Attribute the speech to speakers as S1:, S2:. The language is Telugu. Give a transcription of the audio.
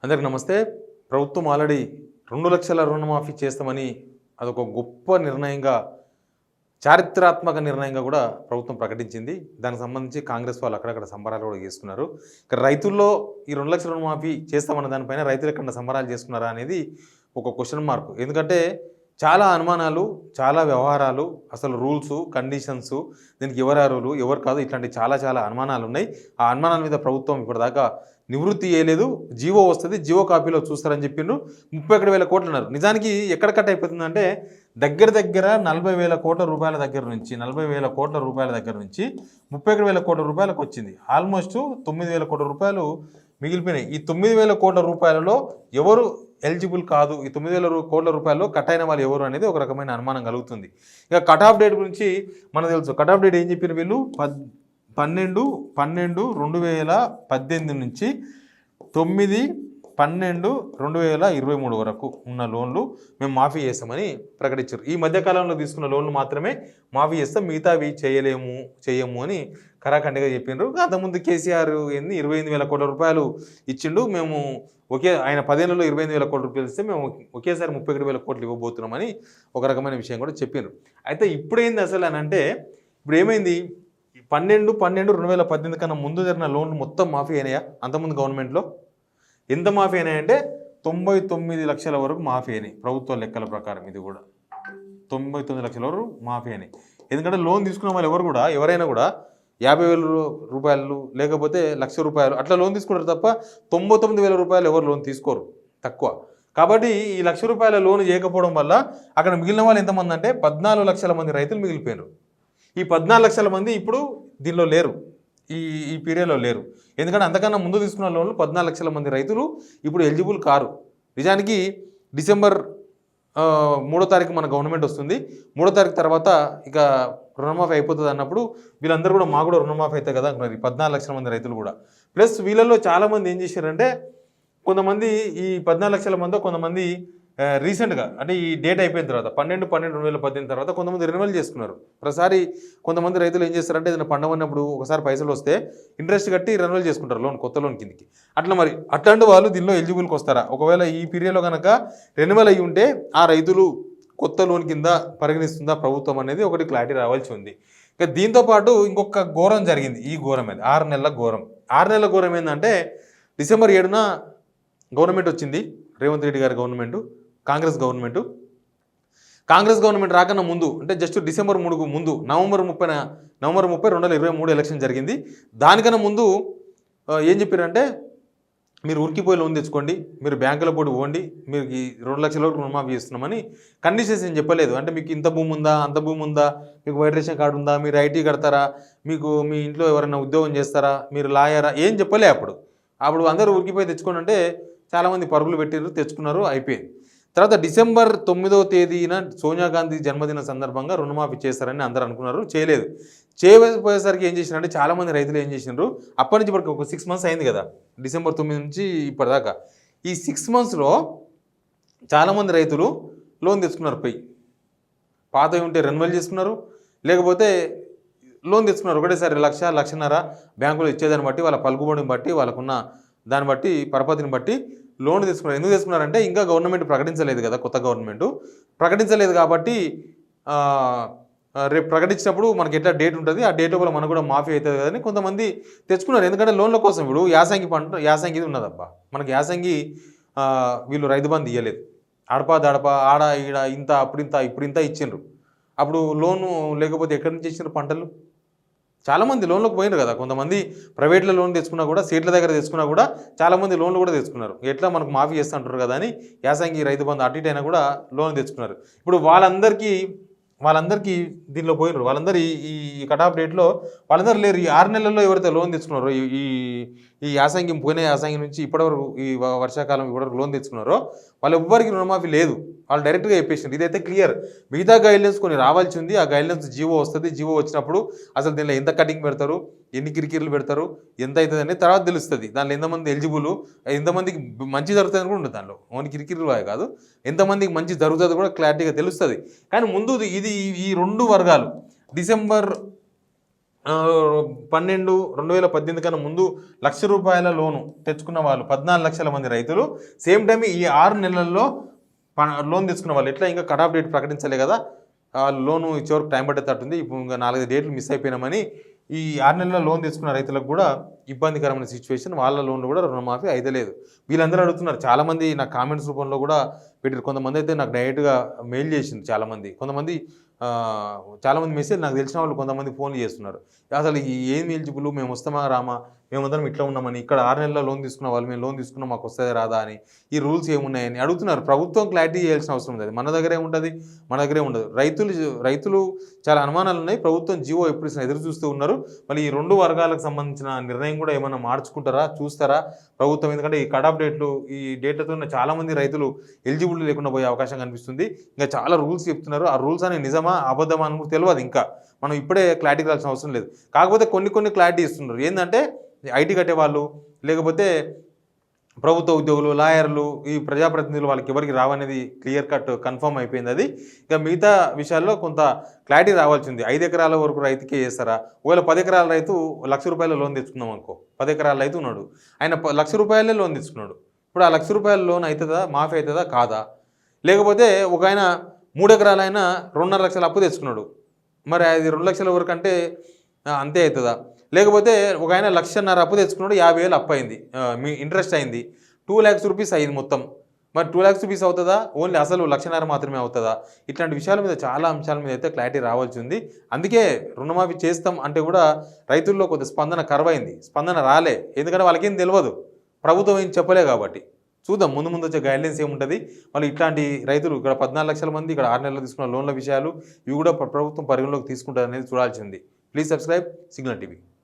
S1: అందరికి నమస్తే. ప్రభుత్వం ఆల్రెడీ 2 లక్షల రుణమాఫీ చేస్తామని అదొక గొప్ప నిర్ణయంగా, చారిత్రాత్మక నిర్ణయంగా కూడా ప్రభుత్వం ప్రకటించింది. దానికి సంబంధించి కాంగ్రెస్ వాళ్ళు అక్కడక్కడ సంబరాలు కూడా చేసుకున్నారు. ఇక్కడ రైతుల్లో ఈ 2 లక్షల రుణమాఫీ చేస్తామన్న దానిపైన రైతులు ఎక్కడ సంబరాలు చేసుకున్నారా అనేది ఒక క్వశ్చన్ మార్క్. ఎందుకంటే చాలా అనుమానాలు, చాలా వ్యవహారాలు, అసలు రూల్స్, కండిషన్స్, దీనికి ఎవరు అర్హులు, ఎవరు కాదు, ఇట్లాంటి చాలా అనుమానాలు ఉన్నాయి. ఆ అనుమానాల మీద ప్రభుత్వం ఇప్పటిదాకా నివృత్తి చేయలేదు. జీవో వస్తుంది, జీవో కాపీలో చూస్తారని చెప్పిండ్రు. 31,000 కోట్లు అన్నారు. నిజానికి ఎక్కడ కట్ అయిపోతుందంటే దగ్గర 40,000 కోట్ల రూపాయల దగ్గర నుంచి 40,000 కోట్ల రూపాయల దగ్గర నుంచి 31,000 కోట్ల రూపాయలకు వచ్చింది. ఆల్మోస్ట్ 9,000 కోట్ల రూపాయలు మిగిలిపోయినాయి. ఈ 9,000 కోట్ల రూపాయలలో ఎవరు ఎలిజిబుల్ కాదు, ఈ 9,000 కోట్ల రూపాయల్లో కట్ అయిన వాళ్ళు ఎవరు అనేది ఒక రకమైన అనుమానం కలుగుతుంది. ఇక కట్ ఆఫ్ డేట్ గురించి మనకు తెలుసు. కట్ ఆఫ్ డేట్ ఏం చెప్పిన వీళ్ళు 12/12/2018 నుంచి 9/12/2023 వరకు ఉన్న లోన్లు మేము మాఫీ చేస్తామని ప్రకటించారు. ఈ మధ్యకాలంలో తీసుకున్న లోన్లు మాత్రమే మాఫీ చేస్తాం, మిగతావి చేయము అని కరాఖండిగా చెప్పిండ్రు. అంతకుముందు కేసీఆర్ 28,000 కోట్ల రూపాయలు ఇచ్చిండు. మేము ఆయన 10 ఏళ్ళలో 28,000 కోట్ల రూపాయలు ఇస్తే మేము ఒకేసారి 31,000 కోట్లు ఇవ్వబోతున్నామని ఒక రకమైన విషయం కూడా చెప్పిండ్రు. అయితే ఇప్పుడు ఏంది అసలు అని అంటే, ఇప్పుడు ఏమైంది, 12/12/2018 కన్నా ముందు జరిగిన లోన్లు మొత్తం మాఫీ అయినాయా? అంతకుముందు గవర్నమెంట్లో ఎంత మాఫీ అయినాయంటే 99 లక్షల వరకు మాఫీ అయినాయి ప్రభుత్వ లెక్కల ప్రకారం. ఇది కూడా 99 లక్షల వరకు మాఫీ అయినాయి. ఎందుకంటే లోన్ తీసుకున్న వాళ్ళు ఎవరైనా కూడా 50,000 రూపాయలు లేకపోతే ₹1,00,000 అట్లా లోన్ తీసుకుంటారు తప్ప 99,000 రూపాయలు ఎవరు లోన్ తీసుకోరు, తక్కువ. కాబట్టి ఈ ₹1,00,000 లోన్ చేయకపోవడం వల్ల అక్కడ మిగిలిన వాళ్ళు ఎంతమంది అంటే 14 లక్షల మంది రైతులు మిగిలిపోయారు. ఈ 14 లక్షల మంది ఇప్పుడు దీనిలో లేరు, ఈ పీరియడ్లో లేరు. ఎందుకంటే అంతకన్నా ముందు తీసుకున్న లోన్లు 14 లక్షల మంది రైతులు ఇప్పుడు ఎలిజిబుల్ కారు. నిజానికి డిసెంబర్ 3వ తారీఖు మన గవర్నమెంట్ వస్తుంది. 3వ తారీఖు తర్వాత ఇక రుణమాఫీ అయిపోతుంది అన్నప్పుడు వీళ్ళందరూ కూడా మాకు కూడా రుణమాఫీ అవుతాయి కదా అంటున్నారు, 14 లక్షల మంది రైతులు కూడా. ప్లస్ వీళ్ళల్లో చాలామంది ఏం చేశారంటే, కొంతమంది ఈ 14 లక్షల మంది కొంతమంది రీసెంట్గా అంటే ఈ డేట్ అయిపోయిన తర్వాత 12/12/2018 తర్వాత కొంతమంది రెన్యువల్ చేసుకున్నారు. ప్రతిసారి కొంతమంది రైతులు ఏం చేస్తారంటే ఏదైనా పండవన్నప్పుడు ఒకసారి పైసలు వస్తే ఇంట్రెస్ట్ కట్టి రెన్యువల్ చేసుకుంటారు లోన్, కొత్త లోన్ కిందకి. మరి అట్లాంటి వాళ్ళు దీనిలో ఎలిజిబుల్కి వస్తారా? ఒకవేళ ఈ పీరియడ్లో కనుక రెన్యువల్ అయ్యి ఉంటే ఆ రైతులు కొత్త లోన్ కింద పరిగణిస్తుందా ప్రభుత్వం అనేది ఒకటి క్లారిటీ రావాల్సి ఉంది. ఇక దీంతోపాటు ఇంకొక ఘోరం జరిగింది. ఈ ఘోరం అది 6 నెలల ఘోరం. 6 నెలల ఘోరం ఏంటంటే, డిసెంబర్ 7న గవర్నమెంట్ వచ్చింది, రేవంత్ రెడ్డి గారి గవర్నమెంట్, కాంగ్రెస్ గవర్నమెంట్ రాకన్నా ముందు అంటే జస్ట్ డిసెంబర్ 3కు ముందు నవంబర్ 30 2023 ఎలక్షన్ జరిగింది. దానికన్నా ముందు ఏం చెప్పారంటే, మీరు ఉరికిపోయి లోన్ తెచ్చుకోండి, మీరు బ్యాంకుల పోటీ పోండి, మీరు ఈ 2 లక్షల వరకు రుణమాఫీ చేస్తున్నామని కండిషన్స్ ఏం చెప్పలేదు. అంటే మీకు ఇంత భూమి ఉందా, అంత భూమి ఉందా, మీకు వైట్ రేషన్ కార్డు ఉందా, మీరు ఐటీ కడతారా, మీకు మీ ఇంట్లో ఎవరైనా ఉద్యోగం చేస్తారా, మీరు లాయరా, ఏం చెప్పలే. అప్పుడు అందరూ ఉరికిపోయి తెచ్చుకోండి అంటే చాలామంది పరుగులు పెట్టారు, తెచ్చుకున్నారు, అయిపోయింది. తర్వాత డిసెంబర్ 9వ తేదీన సోనియా గాంధీ జన్మదిన సందర్భంగా రుణమాఫీ చేస్తారని అందరూ అనుకున్నారు, చేయలేదు. చేయకపోయేసరికి ఏం చేసినారంటే చాలామంది రైతులు ఏం చేసినారు, అప్పటి నుంచి ఇప్పటికి ఒక 6 మంత్స్ అయింది కదా, డిసెంబర్ 9 నుంచి ఇప్పటిదాకా. ఈ 6 మంత్స్లో చాలామంది రైతులు లోన్ తెచ్చుకున్నారు. పాతవి ఉంటే రెన్యువల్ చేసుకున్నారు, లేకపోతే లోన్ తెచ్చుకున్నారు. ఒకటేసారి 1,00,000-1,50,000 బ్యాంకులు ఇచ్చేదాన్ని బట్టి, వాళ్ళ పలుకుబడిని బట్టి, వాళ్ళకున్న దాన్ని బట్టి, పరపతిని బట్టి లోన్ తీసుకున్నారు. ఎందుకు తీసుకున్నారంటే ఇంకా గవర్నమెంట్ ప్రకటించలేదు కదా, కొత్త గవర్నమెంట్ ప్రకటించలేదు కాబట్టి రేపు ప్రకటించినప్పుడు మనకి ఎట్లా డేట్ ఉంటుంది, ఆ డేట్ లోపల మనకు కూడా మాఫీ అవుతుంది కదని కొంతమంది తెచ్చుకున్నారు. ఎందుకంటే లోన్ల కోసం ఇప్పుడు యాసంగి ఇది ఉన్నదబ్బా, మనకి యాసంగి వీళ్ళు రైతు బంధు ఇవ్వలేదు, అడపా దడపా ఆడ ఈడ ఇంత ఇప్పుడు ఇంత ఇచ్చిండ్రు. అప్పుడు లోను లేకపోతే ఎక్కడి నుంచి ఇచ్చిండ్రు పంటలు? చాలామంది లోన్లకు పోయినారు కదా. కొంతమంది ప్రైవేట్లో లోన్ తెచ్చుకున్నా కూడా, సీట్ల దగ్గర తెచ్చుకున్నా కూడా చాలామంది లోన్లు కూడా తెచ్చుకున్నారు. ఎట్లా మనకు మాఫీ చేస్తూ అంటారు కదా అని యాసంగి రైతు బంధు అటు ఇటు అయినా కూడా లోన్ తెచ్చుకున్నారు. ఇప్పుడు వాళ్ళందరికీ దీనిలో పోయినారు. వాళ్ళందరూ ఈ కట్ ఆఫ్ డేట్లో వాళ్ళందరూ లేరు. ఈ 6 నెలల్లో ఎవరైతే లోన్ తెచ్చుకున్నారో, ఈ యాసంగి పోయిన యాసంగి నుంచి ఇప్పటివరకు ఈ వర్షాకాలం ఇప్పటివరకు లోన్ తెచ్చుకున్నారో వాళ్ళు ఎవ్వరికి రుణమాఫీ లేదు. వాళ్ళు డైరెక్ట్గా చెప్పేసింది. ఇదైతే క్లియర్. మిగతా గైడ్లైన్స్ కొన్ని రావాల్సి ఉంది. ఆ గైడ్లైన్స్ జీవో వస్తుంది. జీవో వచ్చినప్పుడు అసలు దీనిలో ఎంత కటింగ్ పెడతారు, ఎన్ని కిరికీర్లు పెడతారు, ఎంత అవుతుంది అనేది తర్వాత తెలుస్తుంది. దానిలో ఎంతమంది ఎలిజిబుల్, ఎంతమందికి మంచి జరుగుతుంది కూడా ఉంటుంది. దానిలో ఓన్లీ కిరికీర్లు కాదు, ఎంతమందికి మంచి జరుగుతుంది కూడా క్లారిటీగా తెలుస్తుంది. కానీ ముందు ఈ 2 వర్గాలు డిసెంబర్ 2018 కన్నా ముందు ₹1,00,000 లోను తెచ్చుకున్న వాళ్ళు 14 లక్షల మంది రైతులు. సేమ్ టైం ఈ 6 నెలల్లో లోన్ తీసుకున్న వాళ్ళు ఎట్లా ఇంకా కట్ ఆఫ్ డేట్ ప్రకటించలే కదా, లోను ఇచ్చే వరకు టైం పట్టేటట్టుంది. ఇప్పుడు ఇంకా 4 డేట్లు మిస్ అయిపోయినామని ఈ 6 నెలల లోన్ తీసుకున్న రైతులకు కూడా ఇబ్బందికరమైన సిచ్యువేషన్. వాళ్ళ లోన్లు కూడా రుణమాఫీ అయితే లేదు. వీళ్ళందరూ అడుగుతున్నారు. చాలామంది నాకు కామెంట్స్ రూపంలో కూడా పెట్టారు. కొంతమంది అయితే నాకు డైరెక్ట్గా మెయిల్ చేసింది చాలామంది. చాలామంది మెసేజ్ నాకు తెలిసిన వాళ్ళు కొంతమంది ఫోన్లు చేస్తున్నారు. అసలు ఏం ఎలిజిబుల్, మేము వస్తామా రామా, మేమందరం ఇట్లా ఉన్నామని, ఇక్కడ 6 నెలల లోన్ తీసుకున్న వాళ్ళు మేము లోన్ తీసుకున్నాం మాకు వస్తుంది రాదా అని, ఈ రూల్స్ ఏమున్నాయని అడుగుతున్నారు. ప్రభుత్వం క్లారిటీ చేయాల్సిన అవసరం ఉంది. మన దగ్గరే ఉంటుంది, మన దగ్గరే ఉండదు. రైతులు చాలా అనుమానాలు ఉన్నాయి. ప్రభుత్వం జీవో ఎప్పుడు ఎదురు చూస్తూ ఉన్నారు. మళ్ళీ ఈ 2 వర్గాలకు సంబంధించిన నిర్ణయం కూడా ఏమైనా మార్చుకుంటారా చూస్తారా ప్రభుత్వం? ఎందుకంటే ఈ కట్ ఆఫ్ డేట్లు ఈ డేట్లతో చాలామంది రైతులు ఎలిజిబుల్ లేకుండా పోయే అవకాశం కనిపిస్తుంది. ఇంకా చాలా రూల్స్ చెప్తున్నారు. ఆ రూల్స్ అనేవి నిజమా అబద్ధమా అని కూడా తెలియదు. ఇంకా మనం ఇప్పుడే క్లారిటీ రావాల్సిన అవసరం లేదు. కాకపోతే కొన్ని క్లారిటీ ఇస్తున్నారు. ఏంటంటే ఐటీ కట్టేవాళ్ళు, లేకపోతే ప్రభుత్వ ఉద్యోగులు, లాయర్లు, ఈ ప్రజాప్రతినిధులు వాళ్ళకి ఎవరికి రావనేది క్లియర్ కట్ కన్ఫర్మ్ అయిపోయింది. అది ఇక మిగతా విషయాల్లో కొంత క్లారిటీ రావాల్సింది. 5 ఎకరాల వరకు రైతుకే చేస్తారా? ఒకవేళ 10 ఎకరాల రైతు ₹1,00,000 లోన్ తెచ్చుకుందాం అనుకో. 10 ఎకరాల రైతు ఉన్నాడు, ఆయన ₹1,00,000 లోన్ తెచ్చుకున్నాడు. ఇప్పుడు ఆ ₹1,00,000 లోన్ అవుతుందా, మాఫీ అవుతుందా కాదా? లేకపోతే ఒక ఆయన 3 ఎకరాలైనా 2.5 లక్షల అప్పు తెచ్చుకున్నాడు, మరి అది 2 లక్షల వరకు అంటే అంతే అవుతుందా? లేకపోతే ఒక ఆయన ₹1,50,000 అప్పు తెచ్చుకున్నాడు, ₹50,000 అప్పు అయింది, మీ ఇంట్రెస్ట్ అయింది, ₹2,00,000 అయింది మొత్తం. మరి ₹2,00,000 అవుతుందా? ఓన్లీ అసలు ₹1,00,000 మాత్రమే అవుతుందా? ఇట్లాంటి విషయాల మీద చాలా అంశాల మీద అయితే క్లారిటీ రావాల్సి ఉంది. అందుకే రుణమాఫీ చేస్తాం అంటే కూడా రైతుల్లో కొంత స్పందన కరువైంది. స్పందన రాలే, ఎందుకంటే వాళ్ళకేం తెలియదు, ప్రభుత్వం ఏం చెప్పలే కాబట్టి. చూద్దాం ముందు వచ్చే గైడ్లైన్స్ ఏముంటుంది. మళ్ళీ ఇట్లాంటి రైతులు ఇక్కడ 14 లక్షల మంది ఇక్కడ 6 నెలలు తీసుకున్న లోన్ల విషయాలు ఇవి కూడా ప్రభుత్వం పరిగణలోకి తీసుకుంటారనేది చూడాల్సింది. Please subscribe signal TV.